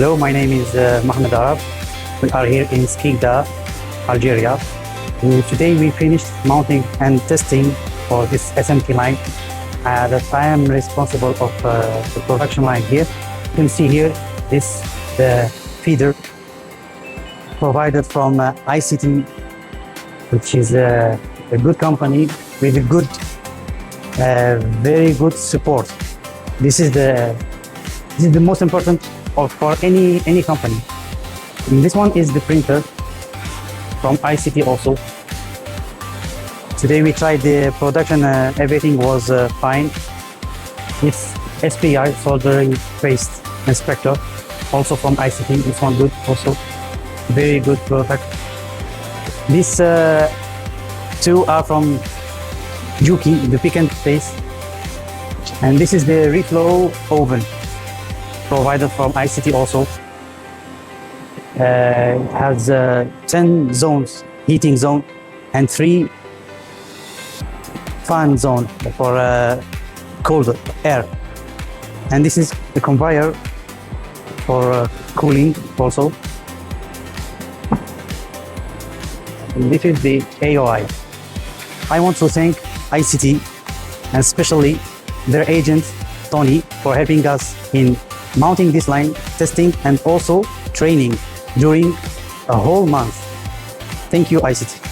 Hello, my name is Mohamed Arab. We are here in Skikda, Algeria. Today we finished mounting and testing for this SMT line that I am responsible of the production line here. You can see here this the feeder provided from I.C.T, which is a good company with a good, very good support. This is the most important for any company. And this one is the printer from I.C.T also. Today we tried the production, everything was fine. It's SPI, soldering paste inspector, also from I.C.T. This one good also, very good product. These two are from JUKI, the pick and place. And this is the Reflow oven, provided from I.C.T also. It has 10 zones, heating zone, and 3 fan zone for cold air. And this is the conveyor for cooling also. And this is the AOI. I want to thank I.C.T and especially their agent Tony for helping us in mounting this line, testing and also training during a whole month. Thank you, I.C.T.